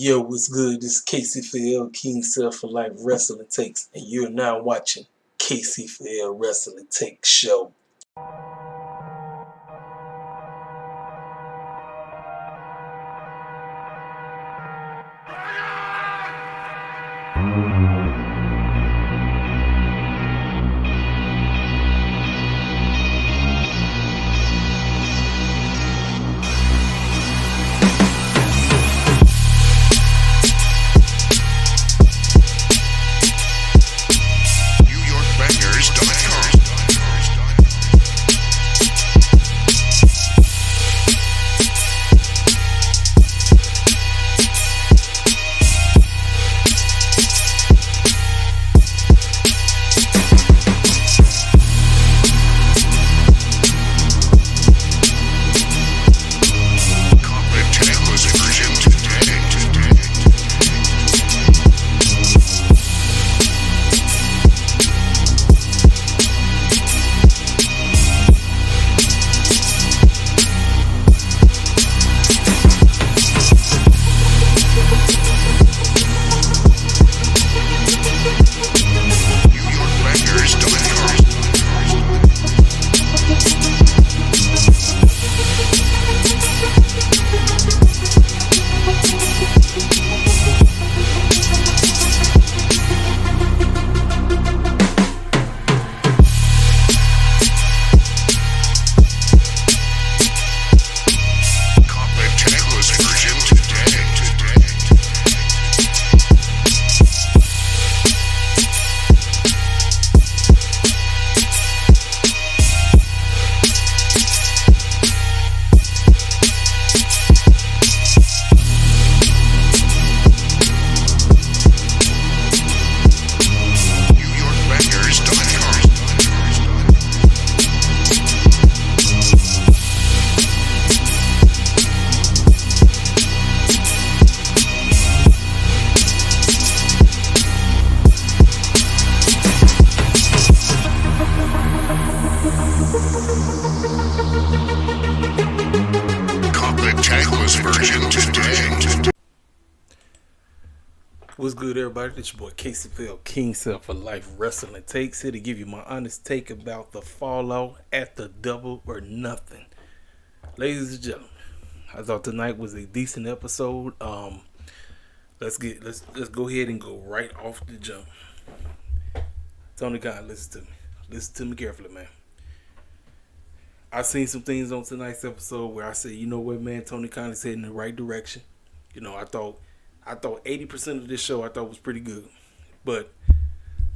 Yo, what's good? This is Casey for L King Self for Life Wrestling Takes, and you're now watching Casey for L Wrestling Takes Show. What's good, everybody? It's your boy Casey for L King Self for Life Wrestling Takes, here to give you my honest take about the fallout at the Double or Nothing. Ladies and gentlemen, I thought tonight was a decent episode. Let's go ahead and go right off the jump. Tony Khan, listen to me carefully, man. I seen some things on tonight's episode where I said, you know what, man, Tony Khan is heading in the right direction. You know, I thought 80% of this show I thought was pretty good. But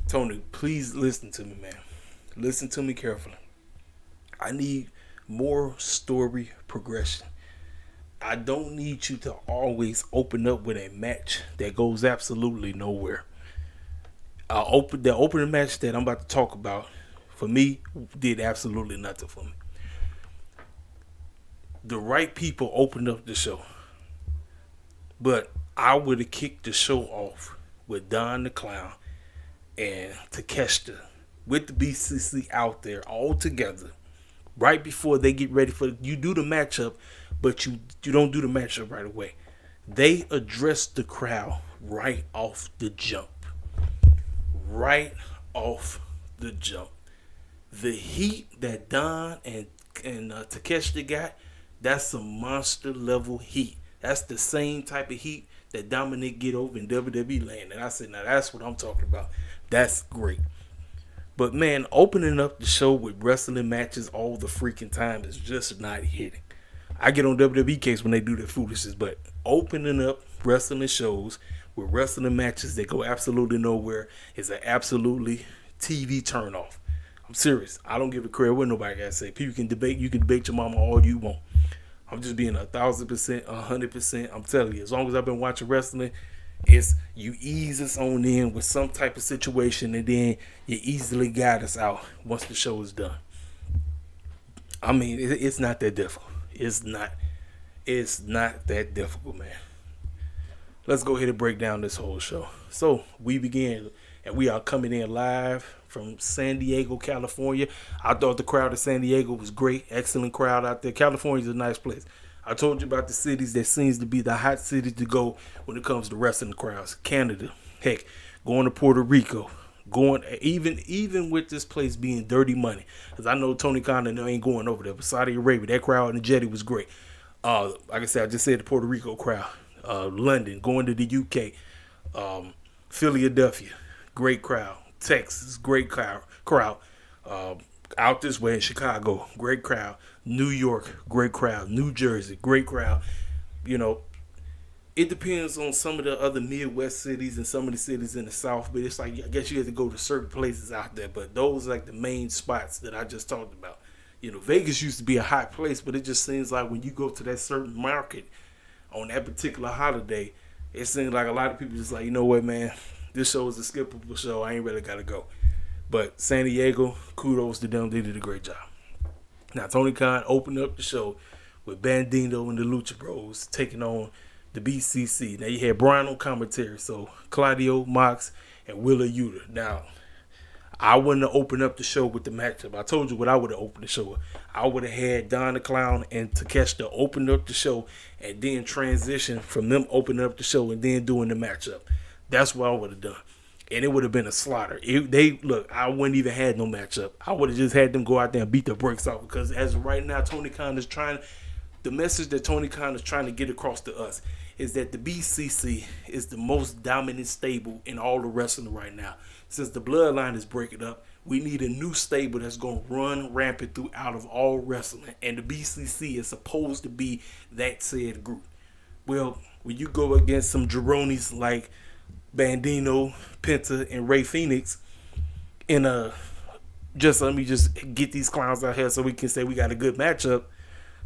Tony, please listen to me, man. Listen to me carefully. I need more story progression. I don't need you to always open up with a match that goes absolutely nowhere. The opening match that I'm about to talk about, for me, did absolutely nothing for me. The right people opened up the show. But I would have kicked the show off with Don the Clown and Takeshita with the BCC out there all together right before they get ready for you do the matchup, but you don't do the matchup right away. They address the crowd right off the jump. Right off the jump. The heat that Don and Takeshita got, that's some monster level heat. That's the same type of heat that Dominic get over in WWE land. And I said, now that's what I'm talking about. That's great. But man, opening up the show with wrestling matches all the freaking time is just not hitting. I get on WWE case when they do their foolishness, but opening up wrestling shows with wrestling matches that go absolutely nowhere is an absolutely TV turnoff. I'm serious. I don't give a crap what nobody got to say. People can debate. You can debate your mama all you want. I'm just being 1,000%, 100%. I'm telling you, as long as I've been watching wrestling, it's you ease us on in with some type of situation, and then you easily guide us out once the show is done. I mean, it's not that difficult. It's not that difficult, man. Let's go ahead and break down this whole show. So we begin, and we are coming in live from San Diego, California. I thought the crowd in San Diego was great. Excellent crowd out there. California's a nice place. I told you about the cities that seems to be the hot cities to go when it comes to wrestling crowds. Canada, heck, going to Puerto Rico, going even with this place being dirty money, because I know Tony Khan ain't going over there. But Saudi Arabia, that crowd in the jetty was great. Like I said, I just said the Puerto Rico crowd. London, going to the UK, Philadelphia, great crowd. Texas, great crowd. Out this way in Chicago, great crowd. New York, great crowd. New Jersey, great crowd. You know, it depends on some of the other Midwest cities and some of the cities in the South, but it's like I guess you have to go to certain places out there. But those are like the main spots that I just talked about. You know, Vegas used to be a hot place, but it just seems like when you go to that certain market on that particular holiday, it seems like a lot of people just like, you know what, man, this show is a skippable show. I ain't really got to go. But San Diego, kudos to them. They did a great job. Now, Tony Khan opened up the show with Bandito and the Lucha Bros taking on the BCC. Now, you had Brian on commentary, so Claudio, Mox, and Willa Yuta. Now, I wouldn't have opened up the show with the matchup. I told you what I would have opened the show with. I would have had Don the Clown and Takeshita open up the show and then transition from them opening up the show and then doing the matchup. That's what I would have done. And it would have been a slaughter. I wouldn't even had no matchup. I would have just had them go out there and beat the brakes off, because as of right now, the message that Tony Khan is trying to get across to us is that the BCC is the most dominant stable in all the wrestling right now. Since the bloodline is breaking up, we need a new stable that's going to run rampant throughout of all wrestling. And the BCC is supposed to be that said group. Well, when you go against some jabronis like Bandino, Penta, and Ray Phoenix in let me just get these clowns out here so we can say we got a good matchup,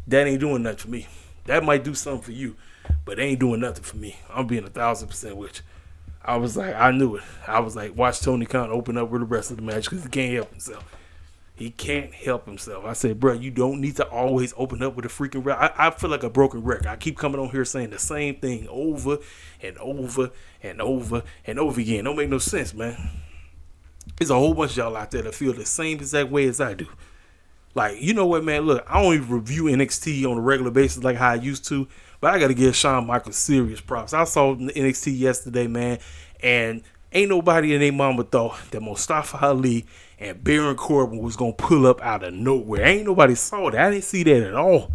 that ain't doing nothing for me. That might do something for you, but it ain't doing nothing for me. I'm being 1,000% with you. I was like, I knew it. I was like, watch Tony Khan open up with the rest of the match, because he can't help himself. He can't help himself. I said, bro, you don't need to always open up with a freaking record. I feel like a broken record. I keep coming on here saying the same thing over and over and over and over again. Don't make no sense, man. There's a whole bunch of y'all out there that feel the same exact way as I do. Like, you know what, man? Look, I don't even review NXT on a regular basis like how I used to, but I got to give Shawn Michaels serious props. I saw NXT yesterday, man, and ain't nobody in their mama thought that Mustafa Ali and Baron Corbin was going to pull up out of nowhere. Ain't nobody saw that. I didn't see that at all.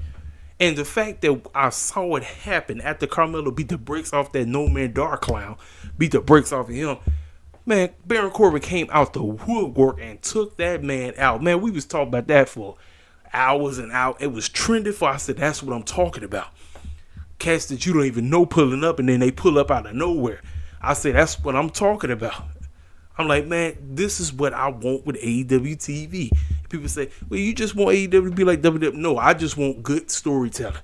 And the fact that I saw it happen after Carmelo beat the brakes off that No Man Dark clown, beat the brakes off of him, man, Baron Corbin came out the woodwork and took that man out. Man, we was talking about that for hours and hours. It was trending for. I said, that's what I'm talking about. Cats that you don't even know pulling up, and then they pull up out of nowhere. I said, that's what I'm talking about. I'm like, man, this is what I want with AEW TV. People say, well, you just want AEW to be like WWE. No, I just want good storytelling.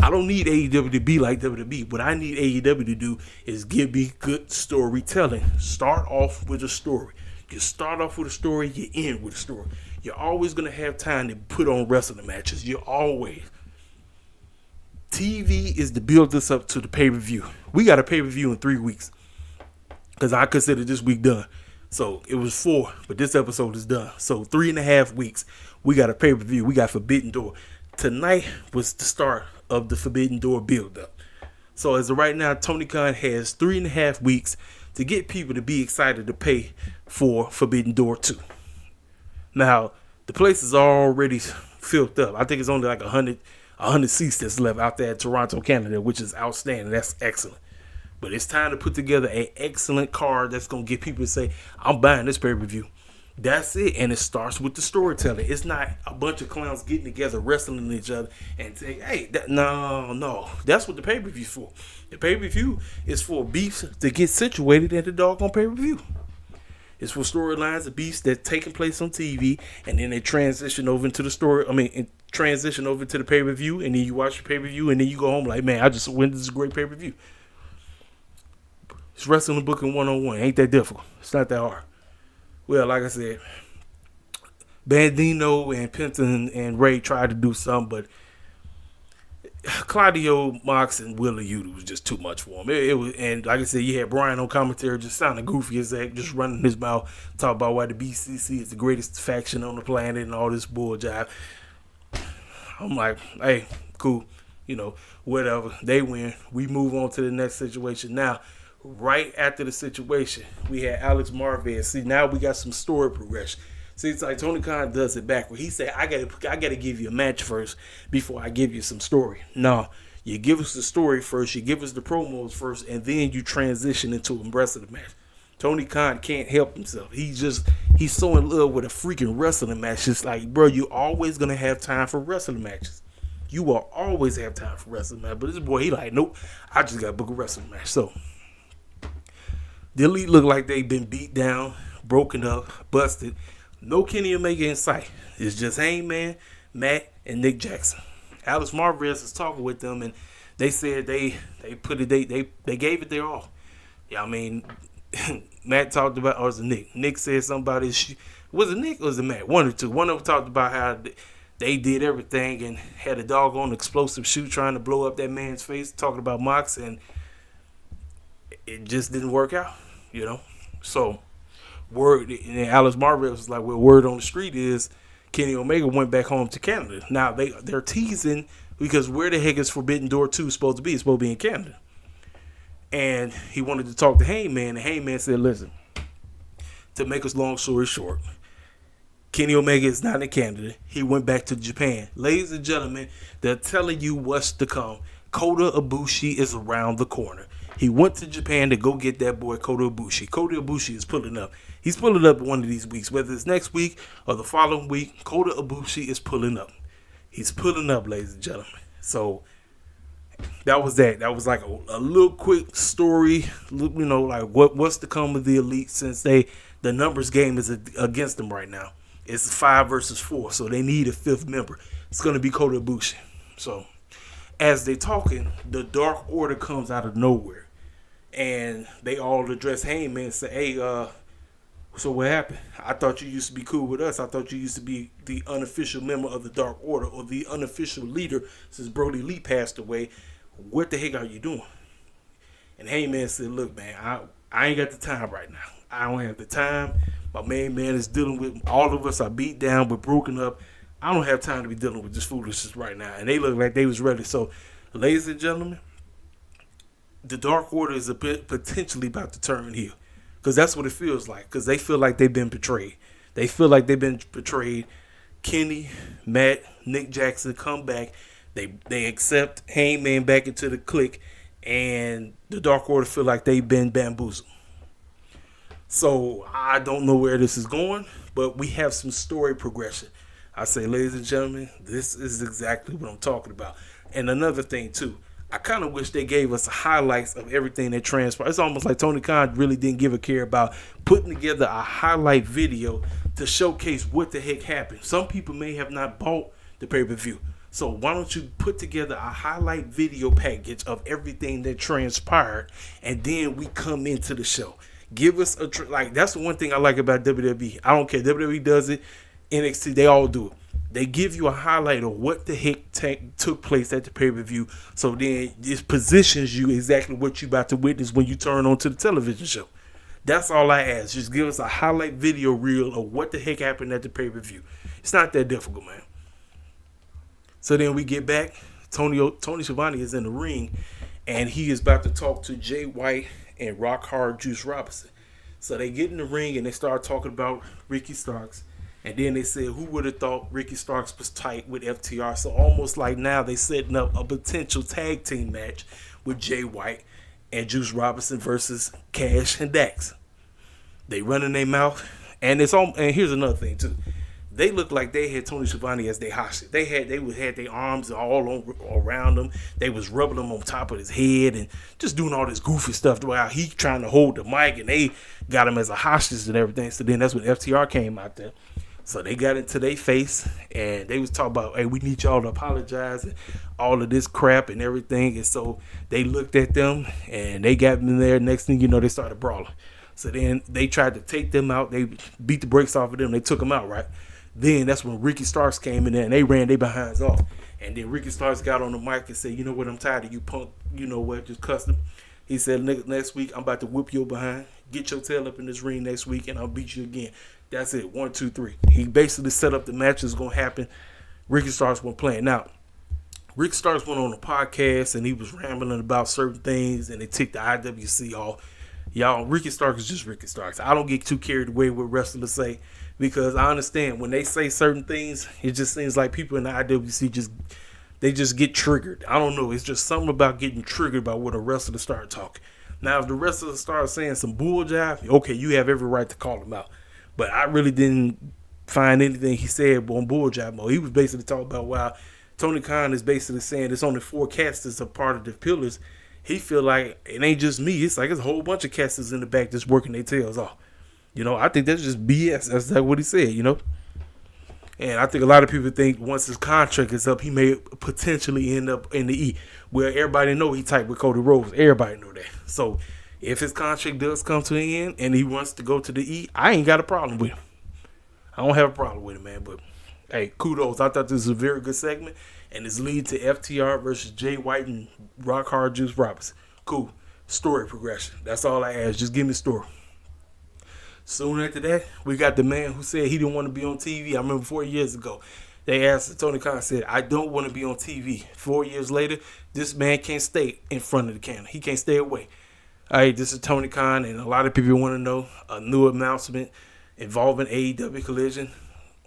I don't need AEW to be like WWE. What I need AEW to do is give me good storytelling. Start off with a story. You start off with a story, you end with a story. You're always going to have time to put on wrestling matches. You're always. TV is to build this up to the pay-per-view. We got a pay-per-view in 3 weeks, because I consider this week done. So it was 4, but this episode is done. So 3.5 weeks, we got a pay-per-view. We got Forbidden Door. Tonight was the start of the Forbidden Door build-up. So as of right now, Tony Khan has 3.5 weeks to get people to be excited to pay for Forbidden Door 2. Now, the place is already filled up. I think it's only like 100 seats that's left out there in Toronto, Canada, which is outstanding. That's excellent. But it's time to put together an excellent card that's going to get people to say, I'm buying this pay-per-view. That's it. And it starts with the storytelling. It's not a bunch of clowns getting together, wrestling each other, and say, hey, no. That's what the pay-per-view is for. The pay-per-view is for beefs to get situated at the doggone pay-per-view. It's for storylines of beefs that's taking place on TV, and then they transition over into the story. Transition over to the pay-per-view, and then you watch the pay-per-view, and then you go home like, man, I just went. This is a great pay-per-view. It's wrestling booking 101. Ain't that difficult. It's not that hard. Well, like I said, Bandino and Penta and Ray tried to do something, but Claudio, Mox, and Willa Yuta was just too much for him. It was, and like I said, you had Brian on commentary just sounding goofy as heck, just running his mouth, talking about why the BCC is the greatest faction on the planet and all this bull jive. I'm like, hey, cool. whatever. They win. We move on to the next situation. Now, right after the situation, we had Alex Marvez. See, now we got some story progression. See, it's like Tony Khan does it backward. He said, I gotta give you a match first before I give you some story. No, you give us the story first, you give us the promos first, and then you transition into the rest of the match. Tony Khan can't help himself. He's so in love with a freaking wrestling match. It's like, bro, you always gonna have time for wrestling matches. You will always have time for wrestling match. But this boy, he like, nope, I just gotta book a wrestling match. So the Elite look like they've been beat down, broken up, busted. No Kenny Omega in sight. It's just Hangman, Matt, and Nick Jackson. Alex Marvez is talking with them, and they said they gave it their all. Yeah, I mean, Matt talked about, or was it Nick? Nick said somebody, was it Nick or was it Matt? One or two. One of them talked about how they did everything and had a doggone explosive shoot trying to blow up that man's face, talking about Mox, and it just didn't work out, So, word, and Alex Marvez was like, well, word on the street is Kenny Omega went back home to Canada. Now, they're teasing because where the heck is Forbidden Door 2 supposed to be? It's supposed to be in Canada. And he wanted to talk to Hangman, and Hangman said, listen, to make us long story short, Kenny Omega is not in Canada. He went back to Japan. Ladies and gentlemen, they're telling you what's to come. Kota Ibushi is around the corner. He went to Japan to go get that boy Kota Ibushi. Kota Ibushi is pulling up. He's pulling up one of these weeks, whether it's next week or the following week. Kota Ibushi is pulling up. He's pulling up, ladies and gentlemen. So that was that. That was like a little quick story, like what's to come of the Elite since the numbers game is against them right now. It's 5 versus 4, so they need a 5th member. It's going to be Kota Ibushi. So as they talking, the Dark Order comes out of nowhere, and they all address Heyman and say, hey, so what happened? I thought you used to be cool with us. I thought you used to be the unofficial member of the Dark Order or the unofficial leader since Brody Lee passed away. What the heck are you doing? And Heyman said, look, man, I ain't got the time right now. I don't have the time. My main man is dealing with, all of us are beat down, we're broken up. I don't have time to be dealing with this foolishness right now. And they look like they was ready. So, ladies and gentlemen, the Dark Order is potentially about to turn heel. Because that's what it feels like. Because they feel like they've been betrayed. They feel like they've been betrayed. Kenny, Matt, Nick Jackson come back. They accept Hangman back into the clique. And the Dark Order feel like they've been bamboozled. So I don't know where this is going. But we have some story progression. I say, ladies and gentlemen, this is exactly what I'm talking about. And another thing, too. I kind of wish they gave us highlights of everything that transpired. It's almost like Tony Khan really didn't give a care about putting together a highlight video to showcase what the heck happened. Some people may have not bought the pay-per-view. So why don't you put together a highlight video package of everything that transpired, and then we come into the show. Give us that's the one thing I like about WWE. I don't care. WWE does it. NXT, they all do it. They give you a highlight of what the heck took place at the pay-per-view, so then it positions you exactly what you're about to witness when you turn on to the television show. That's all I ask. Just give us a highlight video reel of what the heck happened at the pay-per-view. It's not that difficult, man. So then we get back. Tony Schiavone is in the ring, and he is about to talk to Jay White and Rock Hard Juice Robinson. So they get in the ring, and they start talking about Ricky Starks. And then they said, who would have thought Ricky Starks was tight with FTR? So almost like now they setting up a potential tag team match with Jay White and Juice Robinson versus Cash and Dax. They running their mouth. And and here's another thing too. They look like they had Tony Schiavone as their hostage. They had their arms all around him. They was rubbing them on top of his head and just doing all this goofy stuff while he trying to hold the mic, and they got him as a hostage and everything. So then that's when FTR came out there. So they got into their face, and they was talking about, hey, we need y'all to apologize and all of this crap and everything. And so they looked at them, and they got them there. Next thing you know, they started brawling. So then they tried to take them out. They beat the brakes off of them. They took them out, right? Then that's when Ricky Starks came in there, and they ran their behinds off. And then Ricky Starks got on the mic and said, you know what, I'm tired of you punk, you know what, just cussed him. He said, next week, I'm about to whip your behind. Get your tail up in this ring next week, and I'll beat you again. That's it. 1, 2, 3. He basically set up the match that's going to happen. Ricky Starks won't play. Now, Rick Starks went on a podcast and he was rambling about certain things and they took the IWC off. Y'all, Ricky Starks is just Ricky Starks. I don't get too carried away with wrestlers say, because I understand when they say certain things, it just seems like people in the IWC just get triggered. I don't know. It's just something about getting triggered by what a wrestler start talking. Now, if the wrestler starts saying some bull jive, okay, you have every right to call him out. But I really didn't find anything he said on bull jive mode. He was basically talking about why Tony Khan is basically saying it's only 4 cats that's a part of the pillars. He feel like it ain't just me. It's like it's a whole bunch of casters in the back that's working their tails off. I think that's just BS. That's like what he said, And I think a lot of people think once his contract is up, he may potentially end up in the E. Well, everybody know he tight with Cody Rhodes. Everybody know that. So if his contract does come to an end and he wants to go to the E, I ain't got a problem with him. I don't have a problem with it, man. But, hey, kudos. I thought this was a very good segment. And it's leading to FTR versus Jay White and Rock Hard Juice Robinson. Cool. Story progression. That's all I ask. Just give me a story. Soon after that, we got the man who said he didn't want to be on TV. I remember 4 years ago. They asked, Tony Khan said, I don't want to be on TV. 4 years later, this man can't stay in front of the camera. He can't stay away. All right, this is Tony Khan, and a lot of people want to know a new announcement involving AEW Collision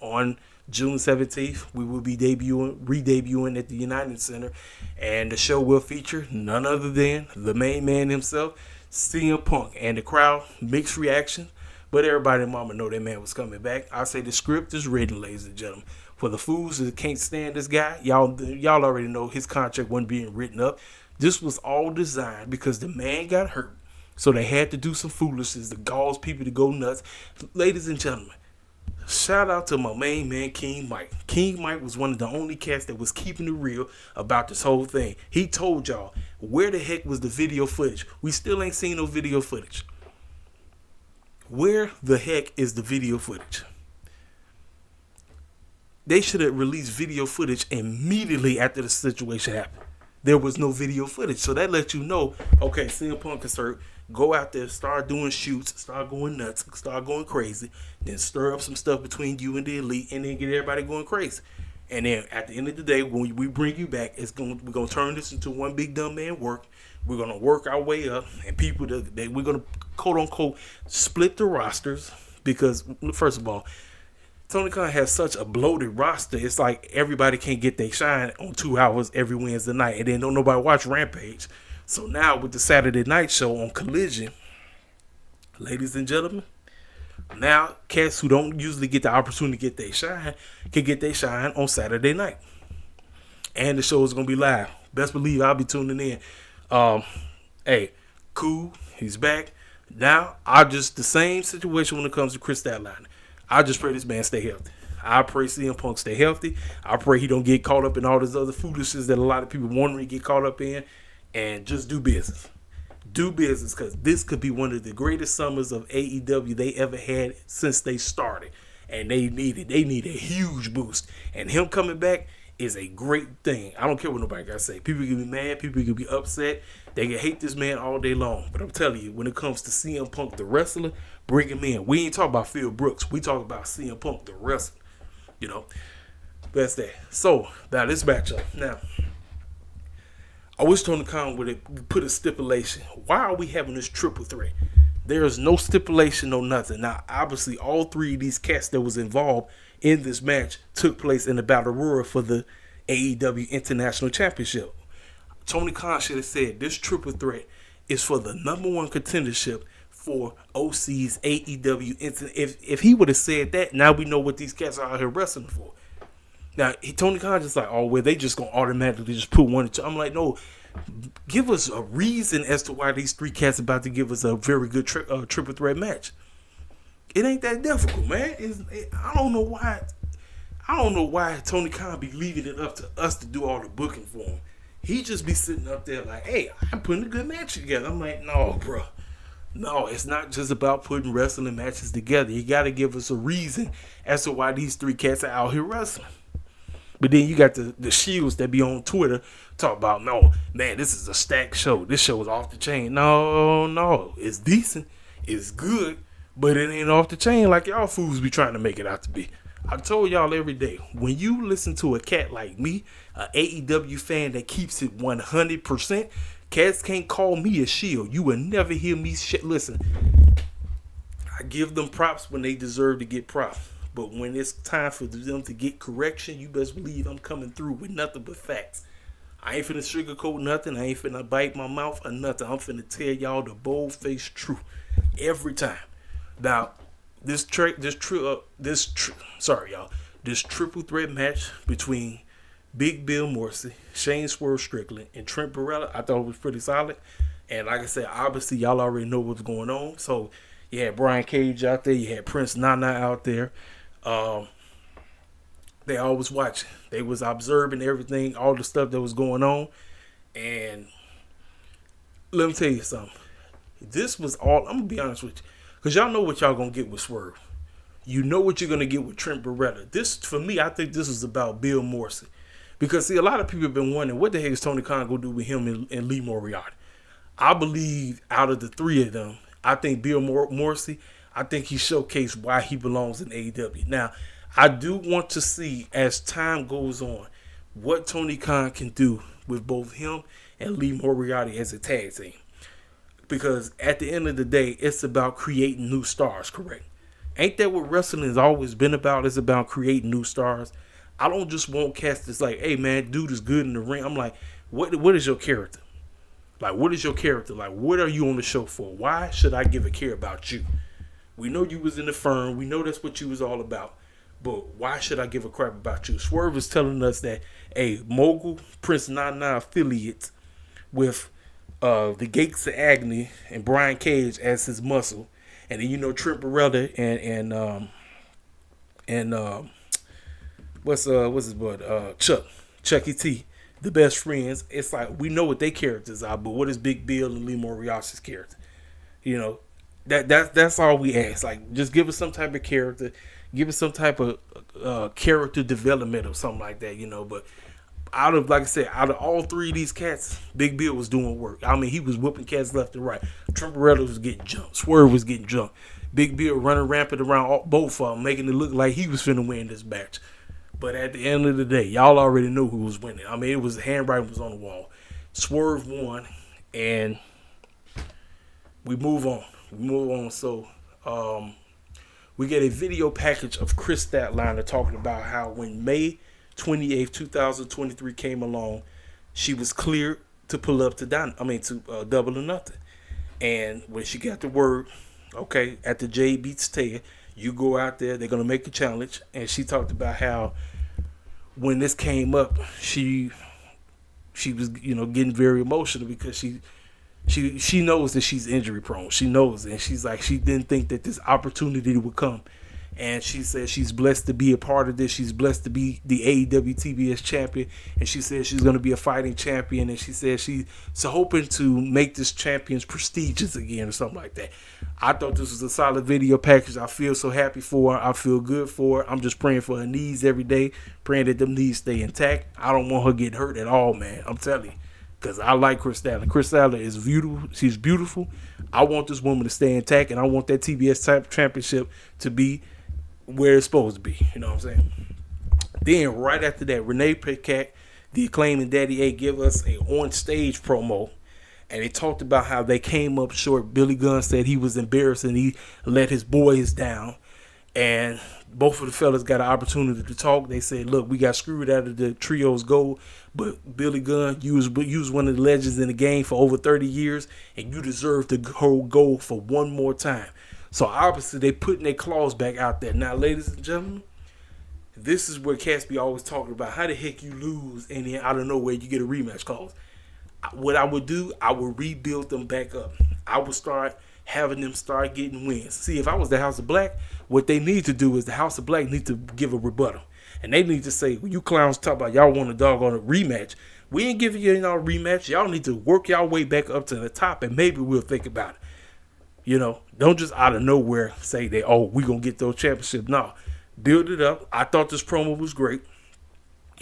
on June 17th. We will be re-debuting at the United Center, and the show will feature none other than the main man himself, Cmpunk, and the crowd mixed reaction. But everybody and mama know that man was coming back. I say the script is written, ladies and gentlemen. For the fools that can't stand this guy, y'all already know his contract wasn't being written up. This was all designed because the man got hurt. So they had to do some foolishness to cause people to go nuts. Ladies and gentlemen, shout out to my main man, King Mike. King Mike was one of the only cats that was keeping it real about this whole thing. He told y'all, where the heck was the video footage? We still ain't seen no video footage. Where the heck is the video footage? They should have released video footage immediately after the situation happened. There was no video footage. So that lets you know, okay, CM Punk is hurt. Go out there, start doing shoots, start going nuts, start going crazy, then stir up some stuff between you and the Elite, and then get everybody going crazy. And then at the end of the day, when we bring you back, we're gonna turn this into one big dumb man work. We're gonna work our way up, and people we're gonna quote unquote split the rosters, because first of all, Tony Khan has such a bloated roster. It's like everybody can't get their shine on 2 hours every Wednesday night, and then don't nobody watch Rampage. So now with the Saturday night show on Collision, ladies and gentlemen, now cats who don't usually get the opportunity to get their shine can get their shine on Saturday night. And the show is going to be live. Best believe I'll be tuning in. Hey, cool. He's back. Now, the same situation when it comes to Chris Statlander. I just pray this man stay healthy. I pray CM Punk stay healthy. I pray he don't get caught up in all this other foolishness that a lot of people want to get caught up in. And just do business. Do business, because this could be one of the greatest summers of AEW they ever had since they started. And they need a huge boost. And him coming back is a great thing. I don't care what nobody got to say. People can be mad. People can be upset. They can hate this man all day long. But I'm telling you, when it comes to CM Punk, the wrestler, bring him in. We ain't talking about Phil Brooks. We talk about CM Punk, the wrestler. That's that. So, now this matchup. Now, I wish Tony Khan would put a stipulation. Why are we having this triple threat? There is no stipulation, no nothing. Now, obviously, all 3 of these cats that was involved in this match took place in the Battle Royal for the AEW International Championship. Tony Khan should have said this triple threat is for the number 1 contendership for OC's AEW. If he would have said that, now we know what these cats are out here wrestling for. Now, Tony Khan just like, oh, well, they just going to automatically just put 1 and 2. I'm like, no, give us a reason as to why these 3 cats about to give us a very good triple threat match. It ain't that difficult, man. I don't know why Tony Khan be leaving it up to us to do all the booking for him. He just be sitting up there like, hey, I'm putting a good match together. I'm like, no, bro. No, it's not just about putting wrestling matches together. You got to give us a reason as to why these 3 cats are out here wrestling. But then you got the shields that be on Twitter talk about, no, man, this is a stacked show. This show is off the chain. No. It's decent. It's good. But it ain't off the chain like y'all fools be trying to make it out to be. I told y'all every day, when you listen to a cat like me, an AEW fan that keeps it 100%, cats can't call me a shield. You will never hear me listen. I give them props when they deserve to get props. But when it's time for them to get correction, you best believe I'm coming through with nothing but facts. I ain't finna sugarcoat nothing. I ain't finna bite my mouth or nothing. I'm finna tell y'all the bold-faced truth every time. Now, this triple threat match between Big Bill Morrissey, Shane Swerve Strickland, and Trent Barrella, I thought it was pretty solid. And like I said, obviously y'all already know what's going on. So you had Brian Cage out there, you had Prince Nana out there. They always watching. They was observing everything, all the stuff that was going on. And let me tell you something. This was all, I'm going to be honest with you, because y'all know what y'all going to get with Swerve. You know what you're going to get with Trent Barretta. This, for me, I think this was about Bill Morrissey. Because, see, a lot of people have been wondering, what the heck is Tony Khan going to do with him and Lee Moriarty? I believe out of the three of them, I think Bill Morrissey, I think he showcased why he belongs in AEW. Now, I do want to see, as time goes on, what Tony Khan can do with both him and Lee Moriarty as a tag team. Because at the end of the day, it's about creating new stars, correct? Ain't that what wrestling has always been about? It's about creating new stars. I don't just want cats that's like, hey, man, dude is good in the ring. I'm like, what is your character? Like, what is your character? Like, what are you on the show for? Why should I give a care about you? We know you was in the firm. We know that's what you was all about. But why should I give a crap about you? Swerve is telling us that a Mogul Prince Nana affiliate with the Gates of Agony and Brian Cage as his muscle, and then Trent Barretta and what's his bud Chucky T, the best friends. It's like we know what their characters are, but what is Big Bill and Lee Moriarty's character? That's all we ask. Like, just give us some type of character. Give us some type of character development or something like that, But out of all three of these cats, Big Bill was doing work. I mean, he was whooping cats left and right. Trent Barretta was getting jumped. Swerve was getting jumped. Big Bill running rampant around both of them, making it look like he was finna win this match. But at the end of the day, y'all already knew who was winning. I mean, it was the handwriting was on the wall. Swerve won, and we move on. So, we get a video package of Chris Statlander talking about how when May 28th, 2023 came along, she was cleared to pull up to Double or Nothing. And when she got the word, okay, at the J beats Ted, you go out there, they're going to make a challenge. And she talked about how when this came up, she was, getting very emotional because she knows that she's injury prone. She knows, and she's like, she didn't think that this opportunity would come. And she said she's blessed to be a part of this. She's blessed to be the AEW TBS champion. And she said she's going to be a fighting champion. And she said she's hoping to make this champion's prestigious again or something like that. I thought this was a solid video package. I feel so happy for her. I feel good for her. I'm just praying for her knees every day, praying that them knees stay intact. I don't want her to get hurt at all, man. I'm telling you. Because I like Chris Statlander. Chris Statlander is beautiful. She's beautiful. I want this woman to stay intact, and I want that TBS type championship to be where it's supposed to be. You know what I'm saying? Then right after that, Renee Paquette, the Acclaim and Daddy A, give us a on-stage promo, and they talked about how they came up short. Billy Gunn said he was embarrassed and he let his boys down. And both of the fellas got an opportunity to talk. They said, look, we got screwed out of the Trios Gold, but Billy Gunn, you was one of the legends in the game for over 30 years, and you deserve to hold gold for one more time. So obviously they putting their claws back out there. Now, ladies and gentlemen, this is where Caspi always talking about how the heck you lose and then out of nowhere you get a rematch clause. What I would do, I would rebuild them back up. I would start having them start getting wins. See, if I was the House of Black, what they need to do is the House of Black need to give a rebuttal. And they need to say, well, you clowns talk about y'all want a doggone rematch. We ain't giving you no rematch. Y'all need to work y'all way back up to the top, and maybe we'll think about it. Don't just out of nowhere say that, we going to get those championships. No, build it up. I thought this promo was great.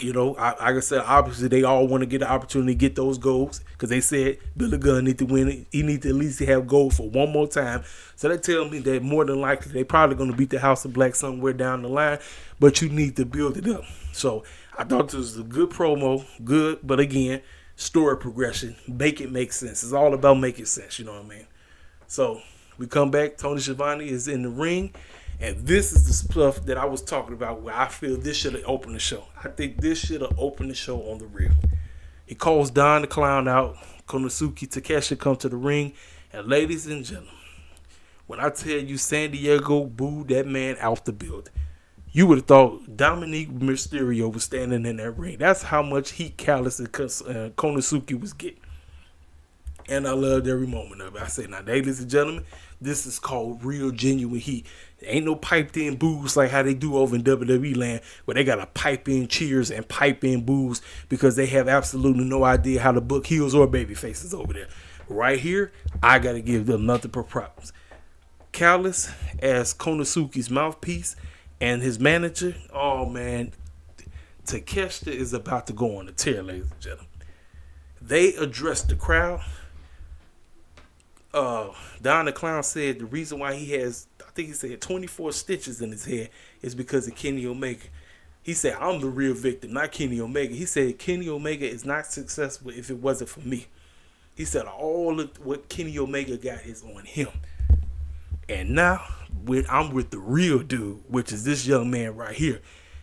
You know, like I said, obviously they all want to get the opportunity to get those goals because they said Billy Gunn need to win it. He need to at least have goals for one more time. So that tells me that more than likely they probably going to beat the House of Black somewhere down the line, but you need to build it up. So I thought this was a good promo, good, but again, story progression, make it make sense. It's all about making sense, you know what I mean? So we come back, Tony Schiavone is in the ring. And this is the stuff that I was talking about where I feel this should have opened the show. I think this should have opened the show on the real. He calls Don the Clown out. Konosuke Takeshita come to the ring. And ladies and gentlemen, when I tell you San Diego booed that man out the building, you would have thought Dominic Mysterio was standing in that ring. That's how much heat Callis and Konosuke was getting. And I loved every moment of it. I say, now, ladies and gentlemen, this is called real, genuine heat. There ain't no piped in boos like how they do over in WWE land, where they got to pipe in cheers and pipe in boos because they have absolutely no idea how to book heels or baby faces over there. Right here, I got to give them nothing but props. Callis as Konosuke's mouthpiece and his manager, oh man, Takeshita is about to go on a tear, ladies and gentlemen. They addressed the crowd. Don the Clown said the reason why he has, I think he said 24 stitches in his head is because of Kenny Omega. He said, I'm the real victim, not Kenny Omega. He said Kenny Omega is not successful if it wasn't for me. He said all of what Kenny Omega got is on him. And now I'm with the real dude, which is this young man right here.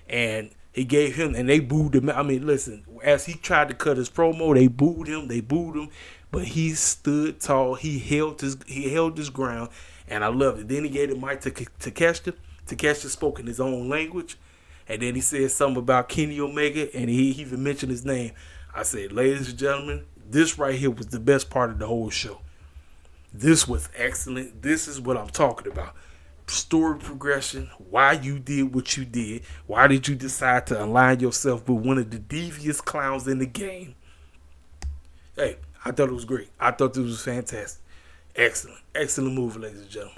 And he gave him, and they booed him. I mean, listen, as he tried to cut his promo, they booed him. But he stood tall. He held his ground, and I loved it. Then he gave the mic to Takeshita. Takeshita spoke in his own language, and then he said something about Kenny Omega, and he even mentioned his name. I said, ladies and gentlemen, this right here was the best part of the whole show. This was excellent. This is what I'm talking about. Story progression, why you did what you did. Why did you decide to align yourself with one of the devious clowns in the game? Hey, I thought it was great. I thought this was fantastic. Excellent move, ladies and gentlemen.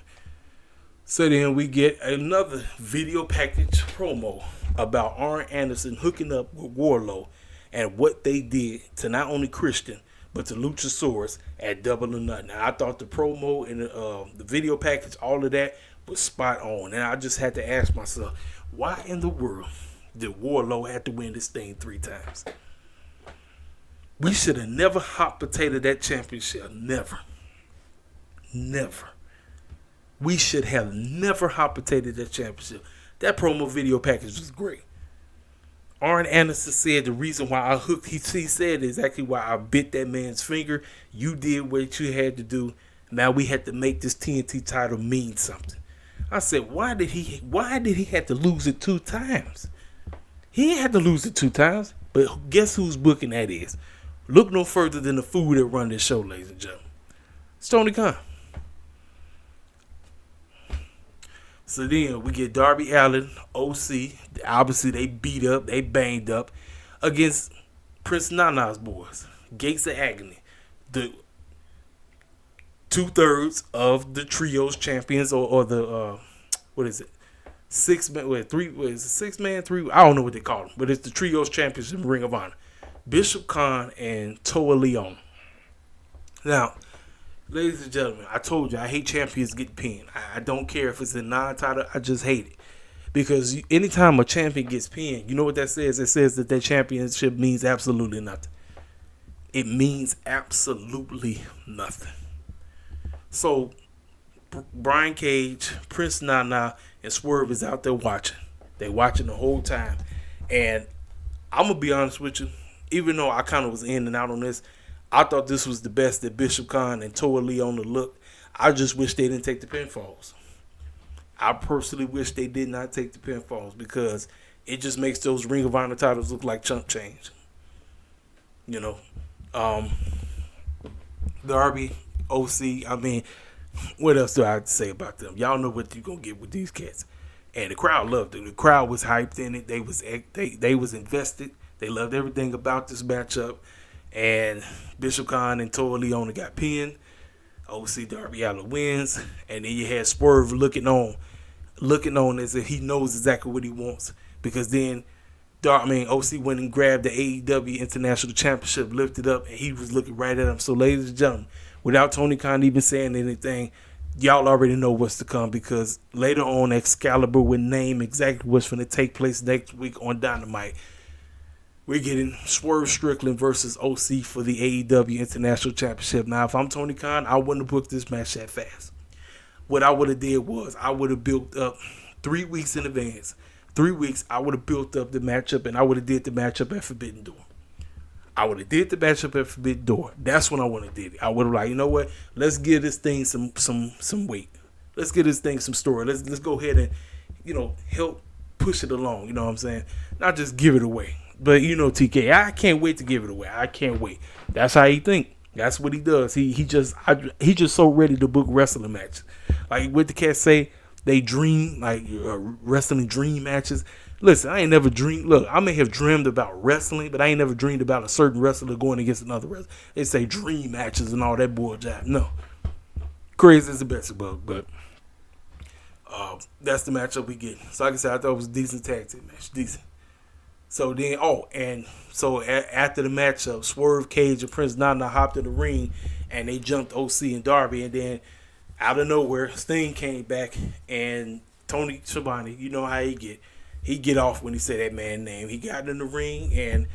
So then we get another video package promo about Arn Anderson hooking up with Wardlow and what they did to not only Christian, but to Luchasaurus at Double or Nothing. Now, I thought the promo and the video package, all of that was spot on. And I just had to ask myself, why in the world did Wardlow have to win this thing 3 times? We should have never hot potatoed that championship. Never. We should have never hot potatoed that championship. That promo video package was great. Arn Anderson said the reason why I hooked, he said exactly why I bit that man's finger. You did what you had to do. Now we had to make this TNT title mean something. I said, why did he have to lose it 2 times? He had to lose it 2 times, but guess whose booking that is? Look no further than the fool that run this show, ladies and gentlemen. It's Tony Khan. So then we get Darby Allin, OC. Obviously they beat up, they banged up against Prince Nana's boys, Gates of Agony, the 2/3 of the trios champions, or the what is it? 6 man, wait, 3? What is it? 6 man, 3? I don't know what they call them, but it's the trios champions in Ring of Honor. Bishop Khan and Toa Leon. Now, ladies and gentlemen, I told you I hate champions getting pinned. I don't care if it's a non-title. I just hate it. Because anytime a champion gets pinned, you know what that says? It says that championship means absolutely nothing. It means absolutely nothing. So, Brian Cage, Prince Nana, and Swerve is out there watching. They watching the whole time. And I'm going to be honest with you. Even though I kind of was in and out on this, I thought this was the best that Bishop Khan and Toa Leona looked. I just wish they didn't take the pinfalls. I personally wish they did not take the pinfalls because it just makes those Ring of Honor titles look like chump change. You know, Darby, OC, I mean, what else do I have to say about them? Y'all know what you're going to get with these cats. And the crowd loved it. The crowd was hyped in it. They was invested. They loved everything about this matchup. And Bishop Khan and Toa Leona got pinned. OC Darby Allin wins. And then you had Swerve looking on as if he knows exactly what he wants. Because then OC went and grabbed the AEW International Championship, lifted up, and he was looking right at him. So, ladies and gentlemen, without Tony Khan even saying anything, y'all already know what's to come, because later on, Excalibur will name exactly what's going to take place next week on Dynamite. We're getting Swerve Strickland versus OC for the AEW International Championship. Now, if I'm Tony Khan, I wouldn't have booked this match that fast. What I would have did was I would have built up 3 weeks in advance. 3 weeks, I would have built up the matchup, and I would have did the matchup at Forbidden Door. That's when I would have did it. I would have like, you know what? Let's give this thing some weight. Let's give this thing some story. Let's go ahead and, help push it along. You know what I'm saying? Not just give it away. But TK, I can't wait to give it away. I can't wait. That's how he think. That's what he does. He just so ready to book wrestling matches. Like what the cats say, they dream like wrestling dream matches. Listen, I ain't never dreamed. Look, I may have dreamed about wrestling, but I ain't never dreamed about a certain wrestler going against another wrestler. They say dream matches and all that bullshit. No, crazy as the best bug, but that's the matchup we get. So like I said, I thought it was a decent tag team match, decent. So then, after the matchup, Swerve, Cage, and Prince Nana hopped in the ring, and they jumped OC and Darby, and then out of nowhere, Sting came back, and Tony Schiavone, you know how he get off when he said that man's name. He got in the ring, and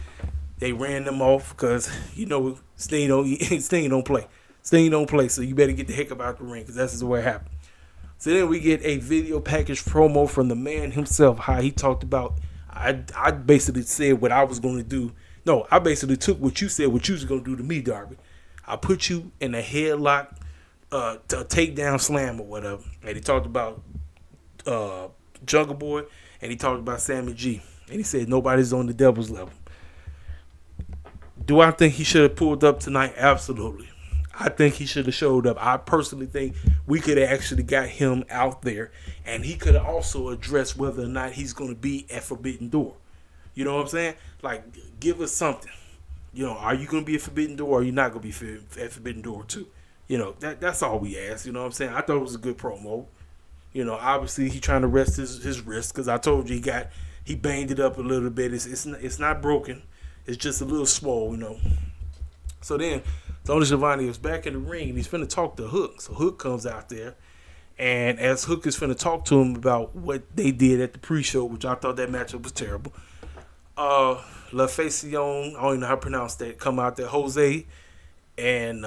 they ran them off because Sting don't play. Sting don't play, so you better get the heck up out the ring, because that's just what happened. So then we get a video package promo from the man himself, how he talked about. I basically said what I was going to do. No, I basically took what you said, what you was going to do to me, Darby. I put you in a headlock, to a takedown slam or whatever. And he talked about Jungle Boy, and he talked about Sammy G. And he said nobody's on the Devil's level. Do I think he should have pulled up tonight? Absolutely. I think he should have showed up. I personally think we could have actually got him out there, and he could have also addressed whether or not he's going to be at Forbidden Door. You know what I'm saying? Like, give us something. Are you going to be at Forbidden Door, or are you not going to be at Forbidden Door too? That's all we ask. You know what I'm saying? I thought it was a good promo. Obviously he trying to rest his wrist, because I told you he banged it up a little bit. It's not broken. It's just a little swole, So then Tony Schiavone was back in the ring, and he's finna talk to Hook. So Hook comes out there, and as Hook is finna talk to him about what they did at the pre-show, which I thought that matchup was terrible. La Facion, I don't even know how to pronounce that, come out there. Jose and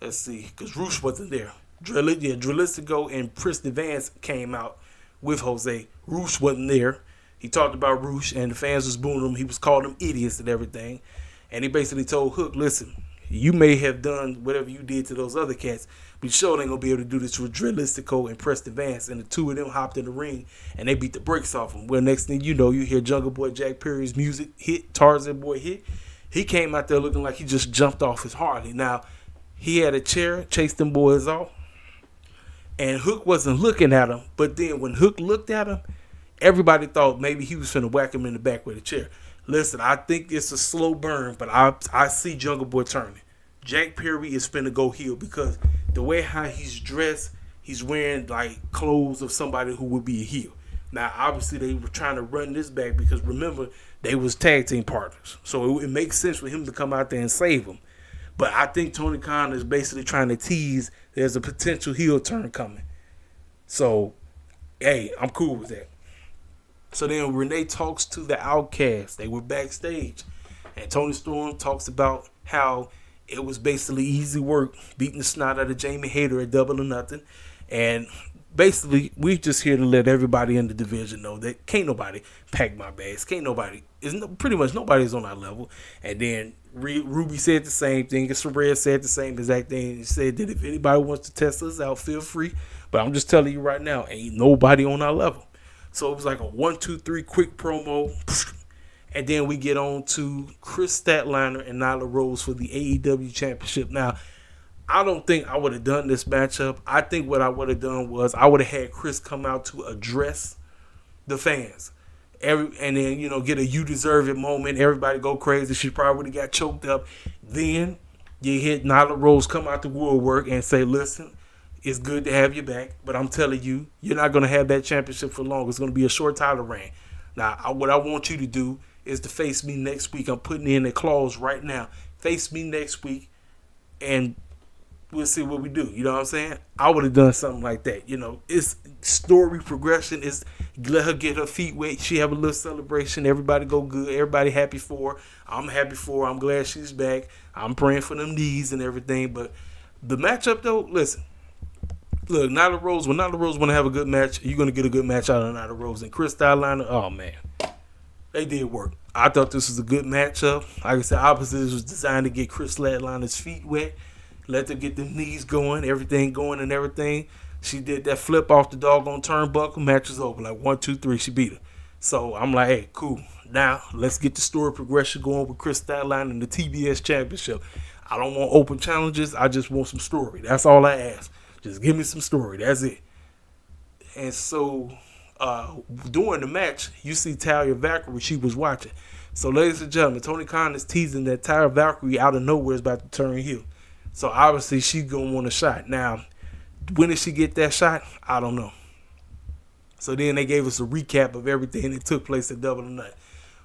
let's see, because Roosh wasn't there. Drilistico and Preston Vance came out with Jose. Roosh wasn't there. He talked about Roosh, and the fans was booing him. He was calling them idiots and everything. And he basically told Hook, listen, you may have done whatever you did to those other cats, but you sure ain't going to be able to do this with Drilistico and Preston Vance. And the two of them hopped in the ring, and they beat the brakes off him. Well, next thing you know, you hear Jungle Boy Jack Perry's music hit, Tarzan Boy hit. He came out there looking like he just jumped off his Harley. Now, he had a chair, chased them boys off, and Hook wasn't looking at him. But then when Hook looked at him, everybody thought maybe he was finna whack him in the back with a chair. Listen, I think it's a slow burn, but I see Jungle Boy turning. Jack Perry is finna go heel, because the way how he's dressed, he's wearing like clothes of somebody who would be a heel. Now, obviously, they were trying to run this back because, remember, they was tag team partners. So it makes sense for him to come out there and save him. But I think Tony Khan is basically trying to tease there's a potential heel turn coming. So, hey, I'm cool with that. So then Renee talks to the Outcast. They were backstage. And Tony Storm talks about how it was basically easy work beating the snot out of Jamie Hayter at Double or Nothing. And basically, we're just here to let everybody in the division know that can't nobody pack my bags. Pretty much nobody's on our level. And then Ruby said the same thing. Soraya said the same exact thing. He said that if anybody wants to test us out, feel free. But I'm just telling you right now, ain't nobody on our level. So it was like a 1, 2, 3 quick promo. And then we get on to Chris Statlander and Nyla Rose for the AEW Championship. Now, I don't think I would have done this matchup. I think what I would have done was I would have had Chris come out to address the fans. And then, get a you deserve it moment. Everybody go crazy. She probably would have got choked up. Then you hit Nyla Rose come out the woodwork and say, listen, it's good to have you back, but I'm telling you, you're not going to have that championship for long. It's going to be a short title reign. Now, what I want you to do is to face me next week. I'm putting in a clause right now. Face me next week, and we'll see what we do. You know what I'm saying? I would have done something like that. You know, it's story progression. Is let her get her feet wet. She have a little celebration. Everybody go good. Everybody happy for her. I'm happy for her. I'm glad she's back. I'm praying for them knees and everything. But the matchup, though, listen. Look, Nyla Rose, when Nyla Rose want to have a good match, you're going to get a good match out of Nyla Rose. And Chris Styliana, oh, man. They did work. I thought this was a good matchup. Like I said, obviously this was designed to get Chris Styliana's feet wet. Let her get the knees going, everything going and everything. She did that flip off the doggone turnbuckle. Match was over. Like 1, 2, 3, she beat her. So I'm like, hey, cool. Now let's get the story progression going with Chris Styliana and the TBS Championship. I don't want open challenges. I just want some story. That's all I ask. Just give me some story. That's it. And so during the match, you see Talia Valkyrie. She was watching. So ladies and gentlemen, Tony Khan is teasing that Talia Valkyrie out of nowhere is about to turn heel. So obviously she's going to want a shot. Now, when did she get that shot? I don't know. So then they gave us a recap of everything that took place at Double or Nothing.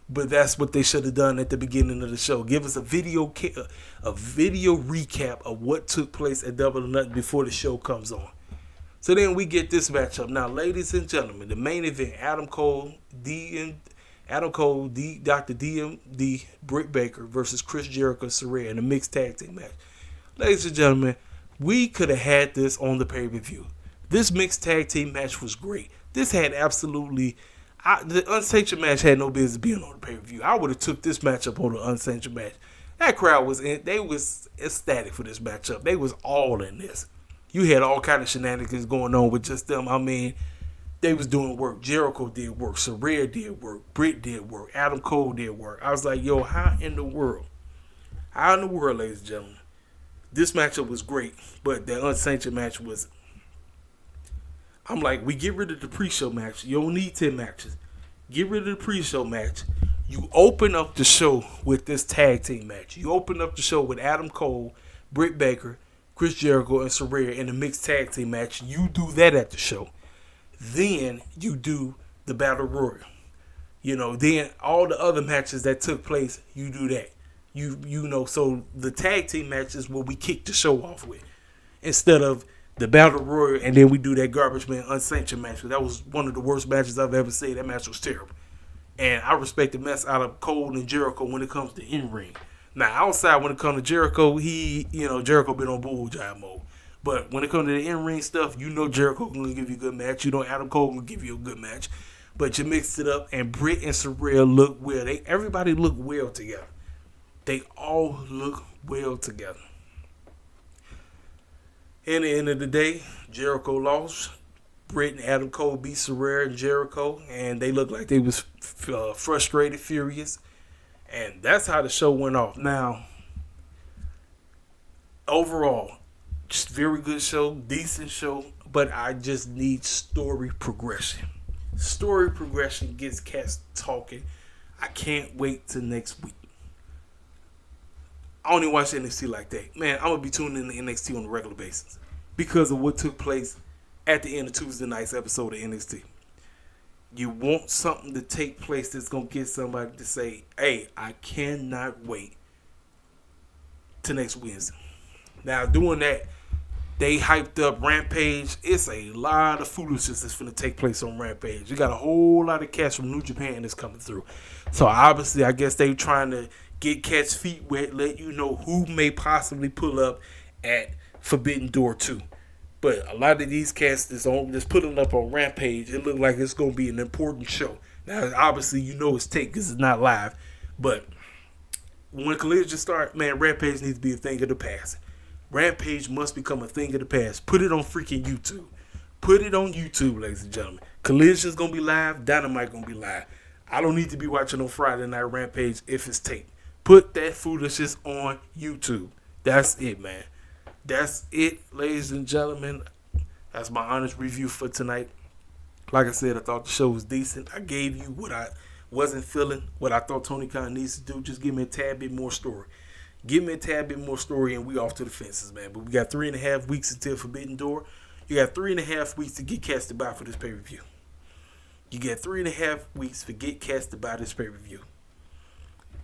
But that's what they should have done at the beginning of the show. Give us a video recap of what took place at Double or Nothing before the show comes on. So then we get this matchup. Now, ladies and gentlemen, the main event, Adam Cole, Dr. DMD, Britt Baker versus Chris Jericho, Saraya in a mixed tag team match. Ladies and gentlemen, we could have had this on the pay-per-view. This mixed tag team match was great. This had absolutely... the unsanctioned match had no business being on the pay-per-view. I would have took this matchup on the unsanctioned match. That crowd was in. They was ecstatic for this matchup. They was all in this. You had all kind of shenanigans going on with just them. I mean, they was doing work. Jericho did work. Saraya did work. Britt did work. Adam Cole did work. I was like, yo, how in the world? How in the world, ladies and gentlemen? This matchup was great, but the unsanctioned match was... I'm like, we get rid of the pre-show match. You don't need 10 matches. Get rid of the pre-show match. You open up the show with this tag team match. You open up the show with Adam Cole, Britt Baker, Chris Jericho, and Saraya in a mixed tag team match. You do that at the show. Then you do the Battle Royal. You know, then all the other matches that took place, you do that. You know, so the tag team match is what we kick the show off with. Instead of the Battle Royal, and then we do that garbage man unsanctioned match. That was one of the worst matches I've ever seen. That match was terrible. And I respect the mess out of Cole and Jericho when it comes to in-ring. Now, outside, when it comes to Jericho, Jericho been on bull jive mode. But when it comes to the in-ring stuff, you know Jericho going to give you a good match. You know Adam Cole going to give you a good match. But you mix it up, and Britt and Saraya look well. Everybody look well together. They all look well together. In the end of the day, Jericho lost. Britt and Adam Cole beat Saraya and Jericho, and they looked like they was frustrated, furious, and that's how the show went off. Now, overall, just very good show, decent show, but I just need story progression. Story progression gets cats talking. I can't wait till next week. I don't even watch NXT like that. Man, I'm going to be tuning in to NXT on a regular basis because of what took place at the end of Tuesday night's episode of NXT. You want something to take place that's going to get somebody to say, hey, I cannot wait till next Wednesday. Now, doing that, they hyped up Rampage. It's a lot of foolishness that's going to take place on Rampage. You got a whole lot of cats from New Japan that's coming through. So, obviously, I guess they trying to get cats' feet wet, let you know who may possibly pull up at Forbidden Door 2. But a lot of these cats that's putting up on Rampage, it look like it's going to be an important show. Now, obviously, you know it's taped because it's not live. But when collisions start, man, Rampage needs to be a thing of the past. Rampage must become a thing of the past. Put it on freaking YouTube. Put it on YouTube, ladies and gentlemen. Collision's going to be live. Dynamite going to be live. I don't need to be watching on Friday Night Rampage if it's taped. Put that foolishness on YouTube. That's it, man. That's it, ladies and gentlemen. That's my honest review for tonight. Like I said, I thought the show was decent. I gave you what I wasn't feeling, what I thought Tony Khan needs to do. Just give me a tad bit more story. Give me a tad bit more story, and we off to the fences, man. But we got 3.5 weeks until Forbidden Door. You got 3.5 weeks to get casted by for this pay-per-view. You get 3.5 weeks for Get Cats to buy this pay-per-view.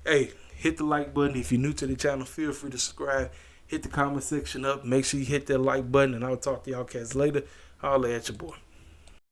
Hey, hit the like button. If you're new to the channel, feel free to subscribe. Hit the comment section up. Make sure you hit that like button, and I'll talk to y'all cats later. Holla at your boy.